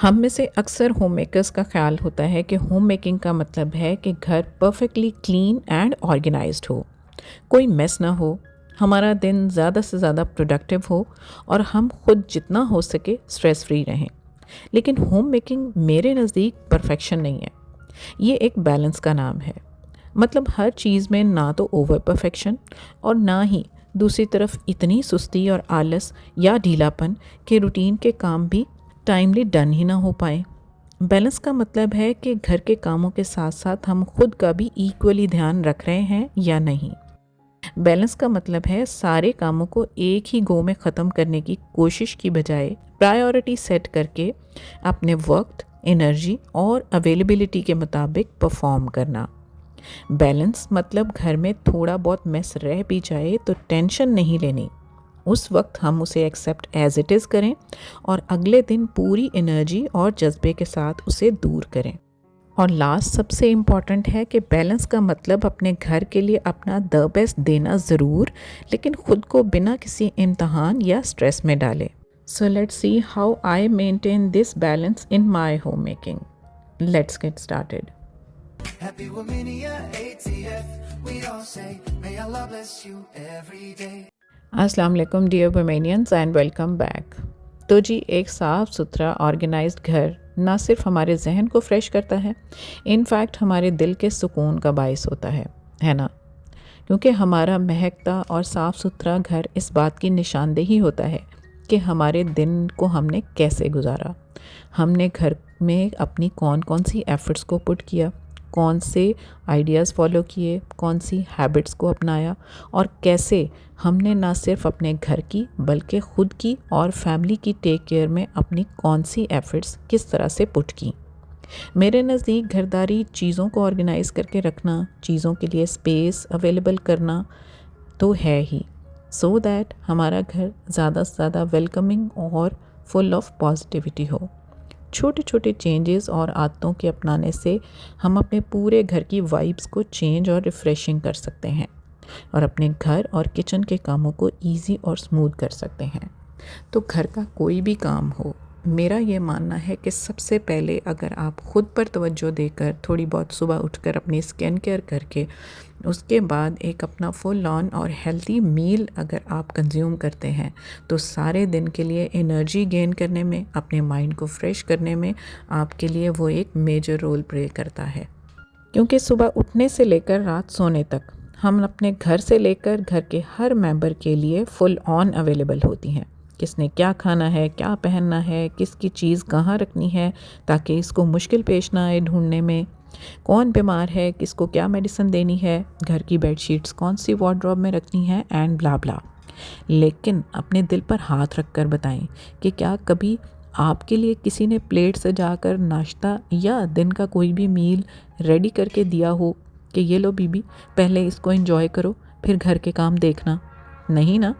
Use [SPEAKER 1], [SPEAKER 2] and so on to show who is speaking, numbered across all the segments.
[SPEAKER 1] हम में से अक्सर होम मेकर्स का ख्याल होता है कि होम मेकिंग का मतलब है कि घर परफेक्टली क्लीन एंड ऑर्गेनाइज्ड हो, कोई मेस ना हो, हमारा दिन ज़्यादा से ज़्यादा प्रोडक्टिव हो और हम खुद जितना हो सके स्ट्रेस फ्री रहें। लेकिन होम मेकिंग मेरे नज़दीक परफेक्शन नहीं है, ये एक बैलेंस का नाम है। मतलब हर चीज़ में ना तो ओवर परफेक्शन और ना ही दूसरी तरफ इतनी सुस्ती और आलस या ढीलापन कि रूटीन के काम भी टाइमली डन ही ना हो पाए। बैलेंस का मतलब है कि घर के कामों के साथ साथ हम खुद का भी इक्वली ध्यान रख रहे हैं या नहीं। बैलेंस का मतलब है सारे कामों को एक ही गो में ख़त्म करने की कोशिश की बजाय प्रायोरिटी सेट करके अपने वक्त, एनर्जी और अवेलेबिलिटी के मुताबिक परफॉर्म करना। बैलेंस मतलब घर में थोड़ा बहुत मेस रह भी जाए तो टेंशन नहीं लेनी, उस वक्त हम उसे एक्सेप्ट एज इट इज़ करें और अगले दिन पूरी एनर्जी और जज्बे के साथ उसे दूर करें। और लास्ट सबसे इम्पॉर्टेंट है कि बैलेंस का मतलब अपने घर के लिए अपना द बेस्ट देना ज़रूर, लेकिन खुद को बिना किसी इम्तहान या स्ट्रेस में डाले। So let's see how I maintain this balance in my home making. Let's get started.
[SPEAKER 2] Happy Womania ATF, we all say, may Allah bless you every day.
[SPEAKER 1] अस्सलाम वालेकुम डियर वुमेनियंस एंड वेलकम बैक। तो जी, एक साफ़ सुथरा organised घर ना सिर्फ हमारे जहन को फ्रेश करता है, इनफैक्ट हमारे दिल के सुकून का बायस होता है ना। क्योंकि हमारा महकता और साफ़ सुथरा घर इस बात की निशानदेही होता है कि हमारे दिन को हमने कैसे गुजारा, हमने घर में अपनी कौन कौन सी एफ़र्ट्स को पुट किया, कौन से आइडियाज़ फॉलो किए, कौन सी हैबिट्स को अपनाया और कैसे हमने ना सिर्फ अपने घर की बल्कि ख़ुद की और फैमिली की टेक केयर में अपनी कौन सी एफ़र्ट्स किस तरह से पुट की। मेरे नज़दीक घरदारी चीज़ों को ऑर्गेनाइज़ करके रखना, चीज़ों के लिए स्पेस अवेलेबल करना तो है ही, सो दैट हमारा घर ज़्यादा से ज़्यादा वेलकमिंग और फुल ऑफ पॉजिटिविटी हो। छोटे छोटे चेंजेस और आदतों के अपनाने से हम अपने पूरे घर की वाइब्स को चेंज और रिफ़्रेशिंग कर सकते हैं और अपने घर और किचन के कामों को इजी और स्मूथ कर सकते हैं। तो घर का कोई भी काम हो, मेरा ये मानना है कि सबसे पहले अगर आप ख़ुद पर तवज्जो देकर थोड़ी बहुत सुबह उठकर अपनी स्किन केयर करके उसके बाद एक अपना फुल ऑन और हेल्दी मील अगर आप कंज्यूम करते हैं तो सारे दिन के लिए एनर्जी गेन करने में, अपने माइंड को फ्रेश करने में आपके लिए वो एक मेजर रोल प्ले करता है। क्योंकि सुबह उठने से लेकर रात सोने तक हम अपने घर से लेकर घर के हर मेंबर के लिए फुल ऑन अवेलेबल होती हैं। किसने क्या खाना है, क्या पहनना है, किसकी चीज़ कहाँ रखनी है ताकि इसको मुश्किल पेश ना आए ढूंढने में, कौन बीमार है, किसको क्या मेडिसिन देनी है, घर की बेडशीट्स कौन सी वार्डरोब में रखनी है एंड ब्ला ब्ला। लेकिन अपने दिल पर हाथ रख कर बताएं कि क्या कभी आपके लिए किसी ने प्लेट सजाकर नाश्ता या दिन का कोई भी मील रेडी करके दिया हो कि ये लो बीबी, पहले इसको एंजॉय करो फिर घर के काम देखना? नहीं ना,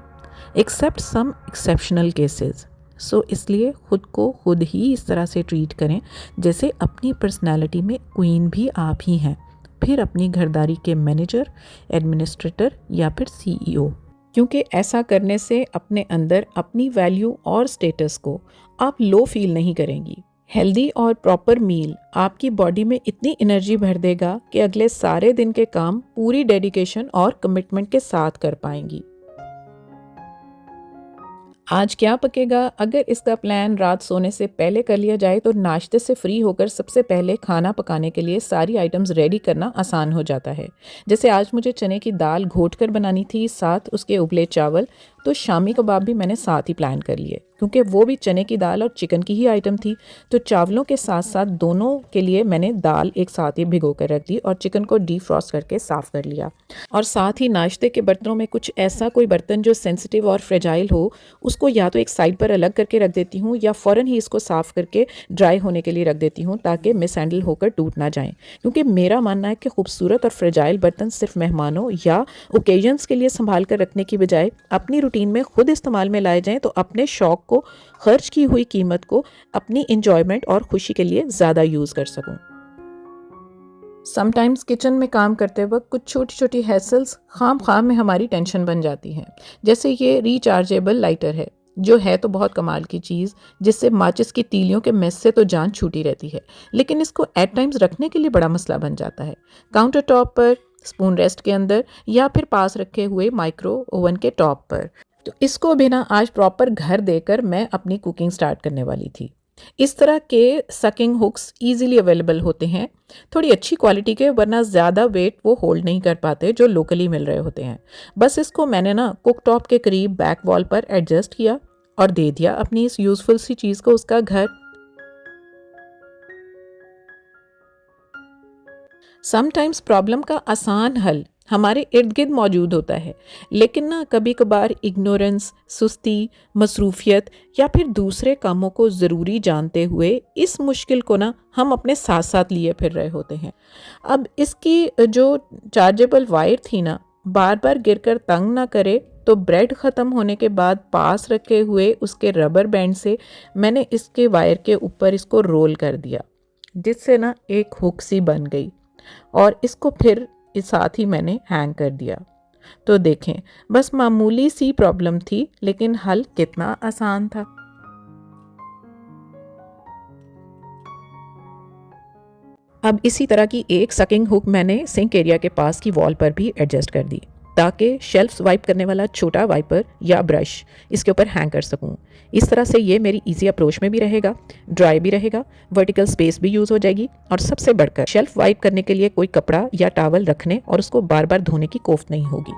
[SPEAKER 1] एक्सेप्ट सम एक्सेप्शनल केसेस। सो इसलिए ख़ुद को खुद ही इस तरह से ट्रीट करें जैसे अपनी पर्सनालिटी में क्वीन भी आप ही हैं, फिर अपनी घरदारी के मैनेजर, एडमिनिस्ट्रेटर या फिर सीईओ। क्योंकि ऐसा करने से अपने अंदर अपनी वैल्यू और स्टेटस को आप लो फील नहीं करेंगी। हेल्दी और प्रॉपर मील आपकी बॉडी में इतनी एनर्जी भर देगा कि अगले सारे दिन के काम पूरी डेडिकेशन और कमिटमेंट के साथ कर पाएंगी। आज क्या पकेगा, अगर इसका प्लान रात सोने से पहले कर लिया जाए तो नाश्ते से फ्री होकर सबसे पहले खाना पकाने के लिए सारी आइटम्स रेडी करना आसान हो जाता है। जैसे आज मुझे चने की दाल घोट कर बनानी थी, साथ उसके उबले चावल, तो शामी कबाब भी मैंने साथ ही प्लान कर लिए क्योंकि वो भी चने की दाल और चिकन की ही आइटम थी। तो चावलों के साथ साथ दोनों के लिए मैंने दाल एक साथ ही भिगो कर रख दी और चिकन को डीफ्रॉस्ट करके साफ़ कर लिया। और साथ ही नाश्ते के बर्तनों में कुछ ऐसा कोई बर्तन जो सेंसिटिव और फ्रेजाइल हो उसको या तो एक साइड पर अलग करके रख देती हूँ या फ़ौरन ही इसको साफ़ करके ड्राई होने के लिए रख देती हूँ ताकि मिस हैंडल होकर टूट ना जाएं। क्योंकि मेरा मानना है कि खूबसूरत और फ्रेजाइल बर्तन सिर्फ मेहमानों या ओकेजन्स के लिए संभाल कर रखने की बजाय अपनी रूटीन में खुद इस्तेमाल में लाए जाएं तो अपने शौक़ को, खर्च की हुई कीमत को अपनी इंजॉयमेंट और खुशी के लिए ज़्यादा यूज़ कर सकूं। समटाइम्स किचन में काम करते वक्त कुछ छोटी छोटी हैसल्स खाम में हमारी टेंशन बन जाती हैं। जैसे ये रिचार्जेबल लाइटर है, जो है तो बहुत कमाल की चीज़, जिससे माचिस की तीलियों के मेस से तो जान छूटी रहती है, लेकिन इसको एट टाइम्स रखने के लिए बड़ा मसला बन जाता है। काउंटर टॉप पर, स्पून रेस्ट के अंदर या फिर पास रखे हुए माइक्रो ओवन के टॉप पर। तो इसको भी ना आज प्रॉपर घर देकर मैं अपनी कुकिंग स्टार्ट करने वाली थी। इस तरह के सकिंग हुक्स इजीली अवेलेबल होते हैं, थोड़ी अच्छी क्वालिटी के, वरना ज़्यादा वेट वो होल्ड नहीं कर पाते जो लोकली मिल रहे होते हैं। बस इसको मैंने ना कुक टॉप के करीब बैक वॉल पर एडजस्ट किया और दे दिया अपनी इस यूज़फुल सी चीज़ को उसका घर। समटाइम्स प्रॉब्लम का आसान हल हमारे इर्द गिर्द मौजूद होता है, लेकिन ना कभी कभार इग्नोरेंस, सुस्ती, मसरूफियत या फिर दूसरे कामों को ज़रूरी जानते हुए इस मुश्किल को ना हम अपने साथ साथ लिए फिर रहे होते हैं। अब इसकी जो चार्जेबल वायर थी ना, बार बार गिरकर तंग ना करे, तो ब्रेड ख़त्म होने के बाद पास रखे हुए उसके रबर बैंड से मैंने इसके वायर के ऊपर इसको रोल कर दिया, जिससे ना एक हुक सी बन गई और इसको फिर इस साथ ही मैंने हैंग कर दिया। तो देखें, बस मामूली सी प्रॉब्लम थी, लेकिन हल कितना आसान था। अब इसी तरह की एक सकिंग हुक मैंने सिंक एरिया के पास की वॉल पर भी एडजस्ट कर दी, ताकि शेल्फ्स वाइप करने वाला छोटा वाइपर या ब्रश इसके ऊपर हैंग कर सकूं। इस तरह से ये मेरी इजी अप्रोच में भी रहेगा, ड्राई भी रहेगा, वर्टिकल स्पेस भी यूज़ हो जाएगी, और सबसे बढ़कर शेल्फ वाइप करने के लिए कोई कपड़ा या टॉवल रखने और उसको बार बार धोने की कोफ्त नहीं होगी।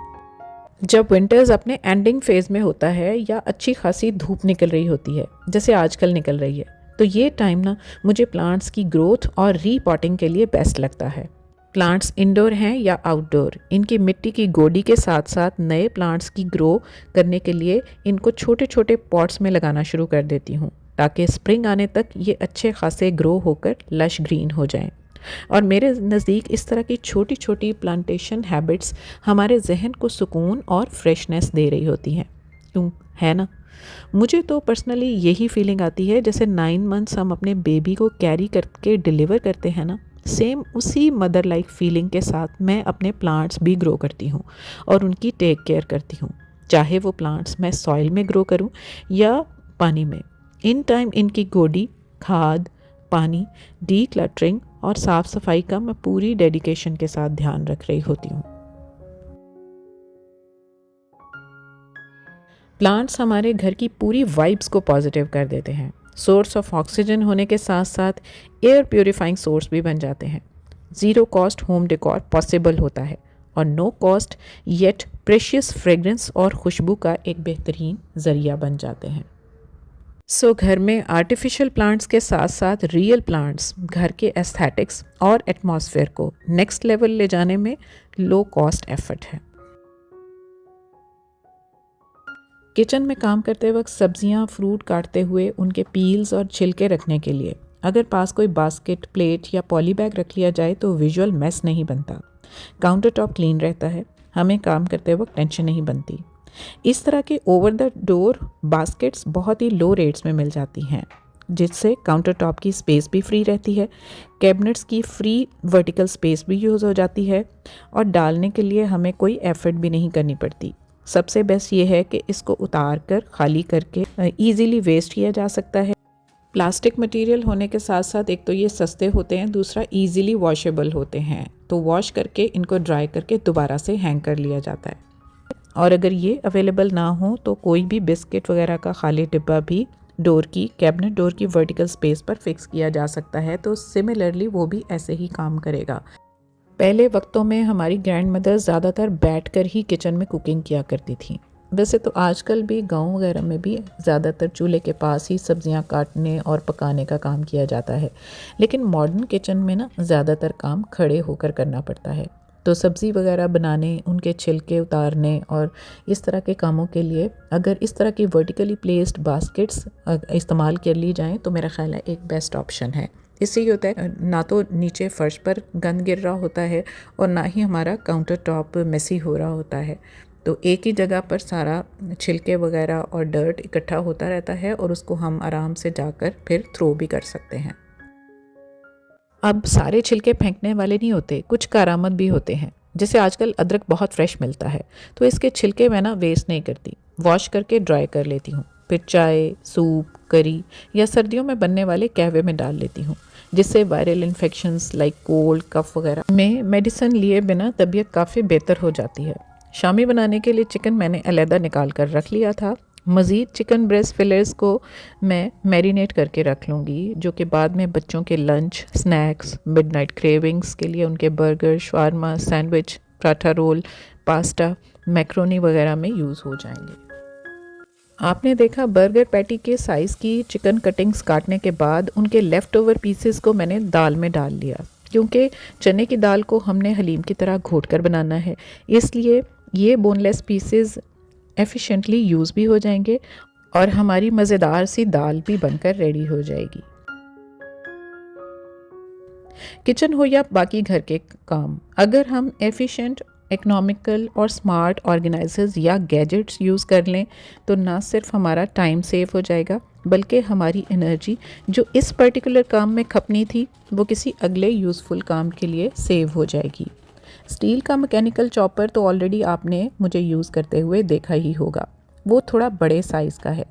[SPEAKER 1] जब विंटर्स अपने एंडिंग फेज में होता है या अच्छी खासी धूप निकल रही होती है, जैसे आजकल निकल रही है, तो ये टाइम ना मुझे प्लांट्स की ग्रोथ और रीपॉटिंग के लिए बेस्ट लगता है। प्लांट्स इंडोर हैं या आउटडोर, इनकी मिट्टी की गोडी के साथ साथ नए प्लांट्स की ग्रो करने के लिए इनको छोटे छोटे पॉट्स में लगाना शुरू कर देती हूँ, ताकि स्प्रिंग आने तक ये अच्छे खासे ग्रो होकर लश ग्रीन हो जाएं। और मेरे नज़दीक इस तरह की छोटी छोटी प्लांटेशन हैबिट्स हमारे जहन को सुकून और फ्रेशनेस दे रही होती हैं, क्यों, है ना? मुझे तो पर्सनली यही फीलिंग आती है जैसे 9 मंथ्स हम अपने बेबी को कैरी करके डिलीवर करते हैं ना, सेम उसी मदर लाइक फीलिंग के साथ मैं अपने प्लांट्स भी ग्रो करती हूँ और उनकी टेक केयर करती हूँ, चाहे वो प्लांट्स मैं सॉइल में ग्रो करूँ या पानी में। इन टाइम इनकी गोडी, खाद, पानी, डी क्लटरिंग और साफ़ सफाई का मैं पूरी डेडिकेशन के साथ ध्यान रख रही होती हूँ। प्लांट्स हमारे घर की पूरी वाइब्स को पॉजिटिव कर देते हैं, सोर्स ऑफ ऑक्सीजन होने के साथ साथ एयर प्योरीफाइंग सोर्स भी बन जाते हैं। Zero cost home decor possible होता है और no cost yet precious fragrance और खुशबू का एक बेहतरीन ज़रिया बन जाते हैं। सो घर में आर्टिफिशियल प्लांट्स के साथ साथ रियल प्लांट्स घर के एस्थेटिक्स और एटमॉस्फेयर को नेक्स्ट लेवल ले जाने में लो कॉस्ट एफर्ट है। किचन में काम करते वक्त सब्जियां, फ्रूट काटते हुए उनके पील्स और छिलके रखने के लिए अगर पास कोई बास्केट, प्लेट या पॉली बैग रख लिया जाए तो विजुअल मेस नहीं बनता, काउंटर टॉप क्लीन रहता है, हमें काम करते वक्त टेंशन नहीं बनती। इस तरह के ओवर द डोर बास्केट्स बहुत ही लो रेट्स में मिल जाती हैं, जिससे काउंटर टॉप की स्पेस भी फ्री रहती है, कैबिनेट्स की फ्री वर्टिकल स्पेस भी यूज़ हो जाती है और डालने के लिए हमें कोई एफर्ट भी नहीं करनी पड़ती। सबसे बेस्ट ये है कि इसको उतार कर खाली करके ईज़िली वेस्ट किया जा सकता है। प्लास्टिक मटेरियल होने के साथ साथ एक तो ये सस्ते होते हैं, दूसरा ईज़िली वॉशेबल होते हैं, तो वॉश करके इनको ड्राई करके दोबारा से हैंग कर लिया जाता है। और अगर ये अवेलेबल ना हो तो कोई भी बिस्किट वगैरह का खाली डिब्बा भी डोर की, कैबिनेट डोर की वर्टिकल स्पेस पर फिक्स किया जा सकता है, तो सिमिलरली वो भी ऐसे ही काम करेगा। पहले वक्तों में हमारी ग्रैंड मदर ज़्यादातर बैठकर ही किचन में कुकिंग किया करती थी। वैसे तो आजकल भी गांव वगैरह में भी ज़्यादातर चूल्हे के पास ही सब्जियां काटने और पकाने का काम किया जाता है, लेकिन मॉडर्न किचन में ना ज़्यादातर काम खड़े होकर करना पड़ता है। तो सब्ज़ी वगैरह बनाने, उनके छिलके उतारने और इस तरह के कामों के लिए अगर इस तरह की वर्टिकली प्लेस्ड बास्केट्स इस्तेमाल कर ली जाएँ तो मेरा ख़्याल है एक बेस्ट ऑप्शन है। इससे ये होता है ना तो नीचे फर्श पर गंद गिर रहा होता है और ना ही हमारा काउंटर टॉप मेसी हो रहा होता है, तो एक ही जगह पर सारा छिलके वगैरह और डर्ट इकट्ठा होता रहता है और उसको हम आराम से जाकर फिर थ्रो भी कर सकते हैं। अब सारे छिलके फेंकने वाले नहीं होते, कुछ कारामद भी होते हैं। जैसे आजकल अदरक बहुत फ्रेश मिलता है, तो इसके छिलके मैं ना वेस्ट नहीं करती, वॉश करके ड्राई कर लेती हूँ, फिर चाय, सूप, करी या सर्दियों में बनने वाले कहवे में डाल लेती हूँ, जिससे वायरल इन्फेक्शंस लाइक कोल्ड, कफ वगैरह में मेडिसिन लिए बिना तबीयत काफ़ी बेहतर हो जाती है। शामी बनाने के लिए चिकन मैंने अलहदा निकाल कर रख लिया था। मज़ीद चिकन ब्रेस्ट फिलर्स को मैं मैरिनेट करके रख लूँगी, जो कि बाद में बच्चों के लंच, स्नैक्स, मिडनाइट क्रेविंग्स के लिए उनके burger, shawarma, sandwich, paratha roll, pasta, macaroni वगैरह में यूज़ हो जाएंगे। आपने देखा बर्गर पैटी के साइज़ की चिकन कटिंग्स काटने के बाद उनके लेफ़्ट ओवर पीसेस को मैंने दाल में डाल लिया, क्योंकि चने की दाल को हमने हलीम की तरह घोट कर बनाना है, इसलिए ये बोनलेस पीसेस एफिशिएंटली यूज़ भी हो जाएंगे और हमारी मज़ेदार सी दाल भी बनकर रेडी हो जाएगी। किचन हो या बाकी घर के काम, अगर हम एफिशिएंट, इकोनॉमिकल और स्मार्ट ऑर्गेनाइजर्स या गैजेट्स यूज़ कर लें तो ना सिर्फ हमारा टाइम सेव हो जाएगा, बल्कि हमारी एनर्जी जो इस पर्टिकुलर काम में खपनी थी वो किसी अगले यूज़फुल काम के लिए सेव हो जाएगी। स्टील का मैकेनिकल चॉपर तो ऑलरेडी आपने मुझे यूज़ करते हुए देखा ही होगा। वो थोड़ा बड़े साइज़ का है,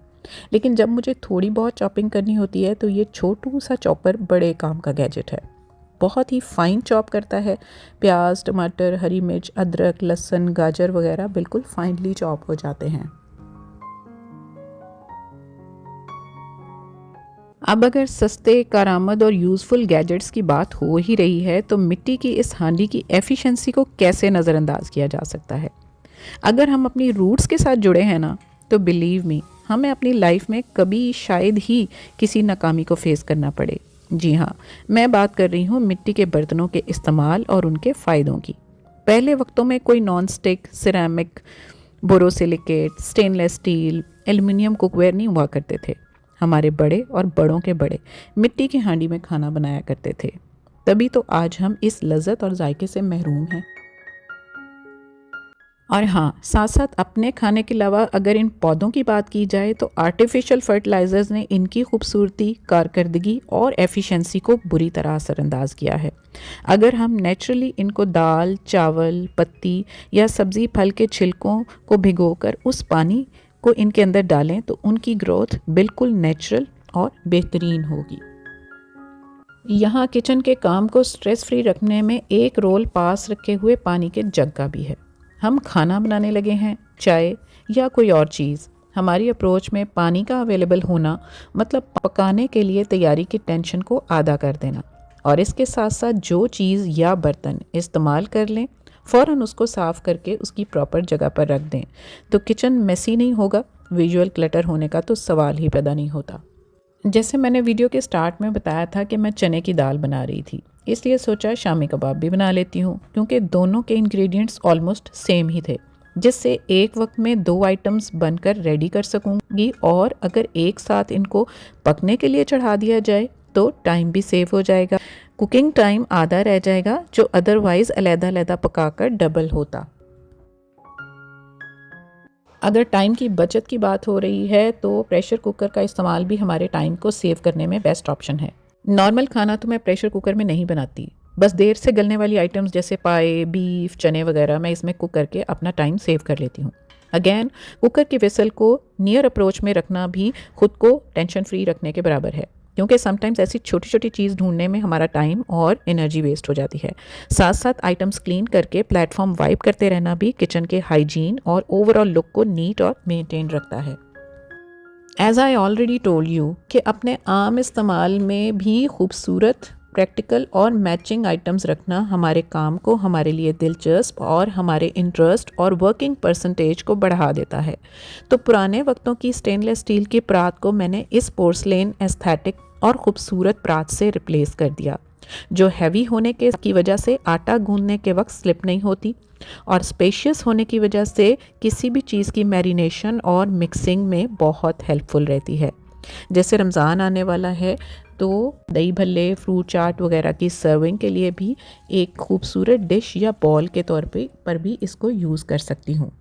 [SPEAKER 1] लेकिन जब मुझे थोड़ी बहुत चॉपिंग करनी होती है तो ये छोटू सा चॉपर बड़े काम का गैजेट है। बहुत ही फाइन चॉप करता है। प्याज, टमाटर, हरी मिर्च, अदरक, लहसुन, गाजर वगैरह बिल्कुल फाइनली चॉप हो जाते हैं। अब अगर सस्ते, कारआमद और यूज़फुल गैजेट्स की बात हो ही रही है तो मिट्टी की इस हांडी की एफिशिएंसी को कैसे नज़रअंदाज किया जा सकता है। अगर हम अपनी रूट्स के साथ जुड़े हैं ना, तो बिलीव मी, हमें अपनी लाइफ में कभी शायद ही किसी नाकामी को फेस करना पड़े। जी हाँ, मैं बात कर रही हूँ मिट्टी के बर्तनों के इस्तेमाल और उनके फ़ायदों की। पहले वक्तों में कोई non stick, ceramic, borosilicate, stainless steel, aluminium cookware नहीं हुआ करते थे। हमारे बड़े और बड़ों के बड़े मिट्टी की हांडी में खाना बनाया करते थे, तभी तो आज हम इस लज़्ज़त और जायके से महरूम हैं। और हाँ, साथ साथ अपने खाने के अलावा अगर इन पौधों की बात की जाए तो आर्टिफिशियल फर्टिलाइज़र्स ने इनकी खूबसूरती, कारकर्दगी और एफिशिएंसी को बुरी तरह असरअंदाज किया है। अगर हम नेचुरली इनको दाल, चावल, पत्ती या सब्ज़ी फल के छिलकों को भिगोकर उस पानी को इनके अंदर डालें तो उनकी ग्रोथ बिल्कुल नेचुरल और बेहतरीन होगी। यहाँ किचन के काम को स्ट्रेस फ्री रखने में एक रोल पास रखे हुए पानी के जग का भी है। हम खाना बनाने लगे हैं, चाय या कोई और चीज़, हमारी अप्रोच में पानी का अवेलेबल होना मतलब पकाने के लिए तैयारी की टेंशन को आधा कर देना। और इसके साथ साथ जो चीज़ या बर्तन इस्तेमाल कर लें, फ़ौरन उसको साफ़ करके उसकी प्रॉपर जगह पर रख दें, तो किचन मेसी नहीं होगा, विजुअल क्लटर होने का तो सवाल ही पैदा नहीं होता। जैसे मैंने वीडियो के स्टार्ट में बताया था कि मैं चने की दाल बना रही थी, इसलिए सोचा शामी कबाब भी बना लेती हूँ, क्योंकि दोनों के इंग्रेडिएंट्स ऑलमोस्ट सेम ही थे, जिससे एक वक्त में 2 आइटम्स बनकर रेडी कर सकूँगी। और अगर एक साथ इनको पकने के लिए चढ़ा दिया जाए तो टाइम भी सेव हो जाएगा, कुकिंग टाइम आधा रह जाएगा जो अदरवाइज़ अलग-अलग पकाकर डबल होता। अगर टाइम की बचत की बात हो रही है तो प्रेशर कुकर का इस्तेमाल भी हमारे टाइम को सेव करने में बेस्ट ऑप्शन है। नॉर्मल खाना तो मैं प्रेशर कुकर में नहीं बनाती, बस देर से गलने वाली आइटम्स जैसे पाए, बीफ, चने वगैरह मैं इसमें कुक करके अपना टाइम सेव कर लेती हूँ। अगेन, कुकर की विसल को नियर अप्रोच में रखना भी खुद को टेंशन फ्री रखने के बराबर है, क्योंकि समटाइम्स ऐसी छोटी छोटी चीज़ ढूंढने में हमारा टाइम और एनर्जी वेस्ट हो जाती है। साथ साथ आइटम्स क्लीन करके प्लेटफॉर्म वाइप करते रहना भी किचन के हाइजीन और ओवरऑल लुक को नीट और मेंटेन रखता है। As I already told you कि अपने आम इस्तेमाल में भी खूबसूरत, प्रैक्टिकल और मैचिंग आइटम्स रखना हमारे काम को हमारे लिए दिलचस्प और हमारे इंटरेस्ट और वर्किंग परसेंटेज को बढ़ा देता है। तो पुराने वक्तों की स्टेनलेस स्टील की परात को मैंने इस पोर्सलेन एस्थेटिक और ख़ूबसूरत परात से रिप्लेस कर दिया, जो हैवी होने की वजह से आटा गूंदने के वक्त स्लिप नहीं होती और स्पेशियस होने की वजह से किसी भी चीज़ की मैरिनेशन और मिक्सिंग में बहुत हेल्पफुल रहती है। जैसे रमज़ान आने वाला है तो दही भल्ले, फ्रूट चाट वगैरह की सर्विंग के लिए भी एक खूबसूरत डिश या बॉल के तौर पर भी इसको यूज़ कर सकती हूँ।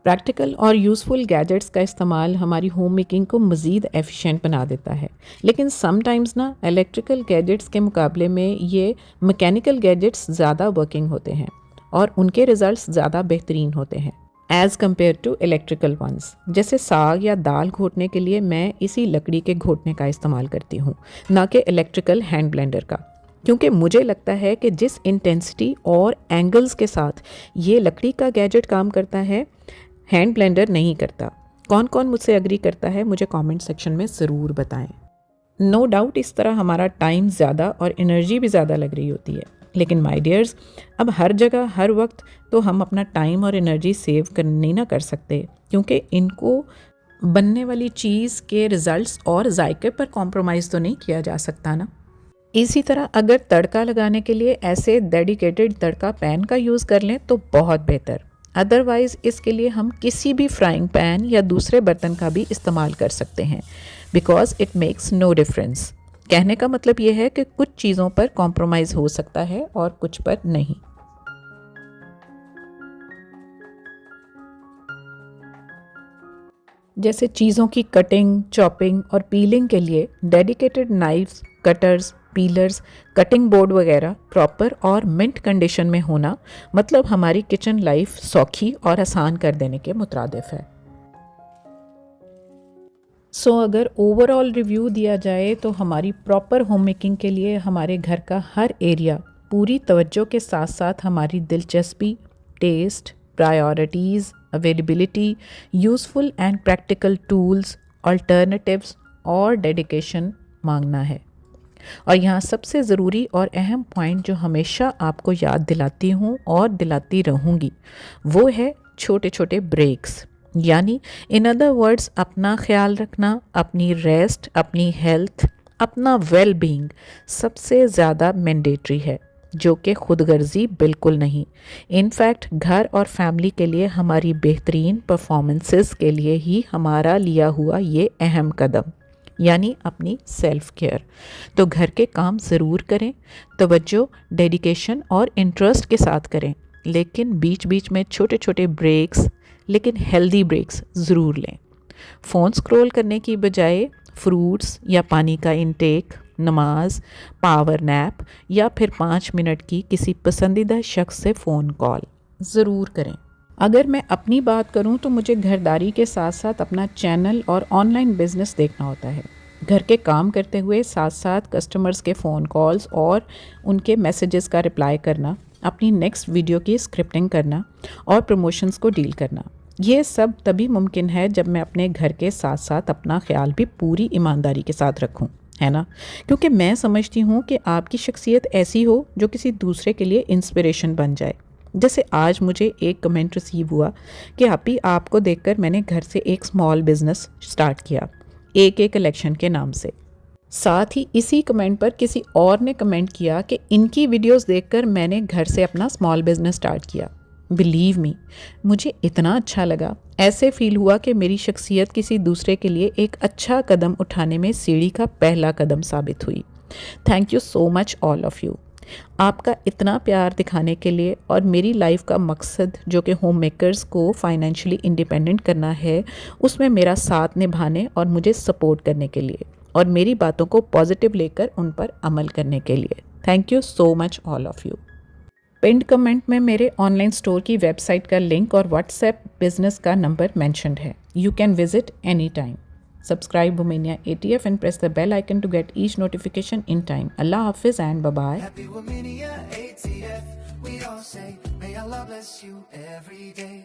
[SPEAKER 1] प्रैक्टिकल और यूज़फुल गैजेट्स का इस्तेमाल हमारी होम मेकिंग को मज़ीद एफिशिएंट बना देता है, लेकिन समटाइम्स ना इलेक्ट्रिकल गैजेट्स के मुकाबले में ये मैकेनिकल गैजेट्स ज़्यादा वर्किंग होते हैं और उनके रिज़ल्ट्स ज़्यादा बेहतरीन होते हैं। As compare to electrical ones. जैसे साग या दाल घोटने के लिए मैं इसी लकड़ी के घोटने का इस्तेमाल करती हूँ, ना कि इलेक्ट्रिकल हैंड ब्लेंडर का, क्योंकि मुझे लगता है कि जिस इंटेंसिटी और एंगल्स के साथ ये लकड़ी का गैजेट काम करता है, हैंड ब्लेंडर नहीं करता। कौन कौन मुझसे एग्री करता है मुझे कमेंट सेक्शन में ज़रूर बताएं। नो डाउट इस तरह हमारा टाइम ज़्यादा और एनर्जी भी ज़्यादा लग रही होती है, लेकिन माय डियर्स, अब हर जगह हर वक्त तो हम अपना टाइम और एनर्जी सेव नहीं ना कर सकते, क्योंकि इनको बनने वाली चीज़ के रिज़ल्ट्स और जायके पर कॉम्प्रोमाइज़ तो नहीं किया जा सकता ना। इसी तरह अगर तड़का लगाने के लिए ऐसे डेडिकेटेड तड़का पैन का यूज़ कर लें तो बहुत बेहतर। अदरवाइज़ इसके लिए हम किसी भी फ्राइंग पैन या दूसरे बर्तन का भी इस्तेमाल कर सकते हैं, because it makes no difference. कहने का मतलब ये है कि कुछ चीज़ों पर कॉम्प्रोमाइज़ हो सकता है और कुछ पर नहीं। जैसे चीज़ों की कटिंग, चॉपिंग और पीलिंग के लिए dedicated knives, cutters, peelers, cutting board वगैरह प्रॉपर और मिंट कंडीशन में होना मतलब हमारी किचन लाइफ सौखी और आसान कर देने के मुतरादिफ है। सो अगर ओवरऑल रिव्यू दिया जाए तो हमारी प्रॉपर होम मेकिंग के लिए हमारे घर का हर एरिया पूरी तवज्जो के साथ साथ हमारी दिलचस्पी, test, priorities, availability, useful and practical tools, alternatives और डेडिकेशन मांगना है। और यहाँ सबसे ज़रूरी और अहम पॉइंट जो हमेशा आपको याद दिलाती हूँ और दिलाती रहूँगी, वो है छोटे छोटे ब्रेक्स। यानी इन अदर वर्ड्स अपना ख्याल रखना, अपनी रेस्ट, अपनी हेल्थ, अपना वेल बीइंग सबसे ज़्यादा मैंडेटरी है, जो कि खुदगर्जी बिल्कुल नहीं। इनफैक्ट घर और फैमिली के लिए हमारी बेहतरीन परफॉर्मेंसेस के लिए ही हमारा लिया हुआ ये अहम कदम, यानी अपनी सेल्फ केयर। तो घर के काम ज़रूर करें, तवज्जो, डेडिकेशन और इंटरेस्ट के साथ करें, लेकिन बीच बीच में छोटे छोटे ब्रेक्स, लेकिन हेल्दी ब्रेक्स ज़रूर लें। फ़ोन स्क्रॉल करने की बजाय फ्रूट्स या पानी का इंटेक, नमाज, पावर नैप या फिर 5 मिनट की किसी पसंदीदा शख्स से फ़ोन कॉल ज़रूर करें। अगर मैं अपनी बात करूं तो मुझे घरदारी के साथ साथ अपना चैनल और ऑनलाइन बिजनेस देखना होता है। घर के काम करते हुए साथ साथ कस्टमर्स के फ़ोन कॉल्स और उनके मैसेजेस का रिप्लाई करना, अपनी नेक्स्ट वीडियो की स्क्रिप्टिंग करना और प्रमोशंस को डील करना, ये सब तभी मुमकिन है जब मैं अपने घर के साथ साथ अपना ख्याल भी पूरी ईमानदारी के साथ रखूं, है ना। क्योंकि मैं समझती हूँ कि आपकी शख्सियत ऐसी हो जो किसी दूसरे के लिए इंस्पिरेशन बन जाए। जैसे आज मुझे एक कमेंट रिसीव हुआ कि आपी, आपको देखकर मैंने घर से एक स्मॉल बिजनेस स्टार्ट किया, एक कलेक्शन के नाम से। साथ ही इसी कमेंट पर किसी और ने कमेंट किया कि इनकी वीडियोस देखकर मैंने घर से अपना स्मॉल बिजनेस स्टार्ट किया। बिलीव मी, मुझे इतना अच्छा लगा, ऐसे फील हुआ कि मेरी शख्सियत किसी दूसरे के लिए एक अच्छा कदम उठाने में सीढ़ी का पहला कदम साबित हुई। Thank you so much all of you. आपका इतना प्यार दिखाने के लिए और मेरी लाइफ का मकसद जो कि होम मेकर्स को फाइनेंशियली इंडिपेंडेंट करना है, उसमें मेरा साथ निभाने और मुझे सपोर्ट करने के लिए और मेरी बातों को पॉजिटिव लेकर उन पर अमल करने के लिए। Thank you so much all of you. पिंड कमेंट में मेरे ऑनलाइन स्टोर की वेबसाइट का लिंक और व्हाट्सएप बिजनेस का नंबर मेंशन्ड है। You can visit any time. Subscribe Womania ATF and press the bell icon to get each notification in time. Allah Hafiz and bye-bye.
[SPEAKER 2] Happy Womania ATF, we all say, may Allah bless you every day.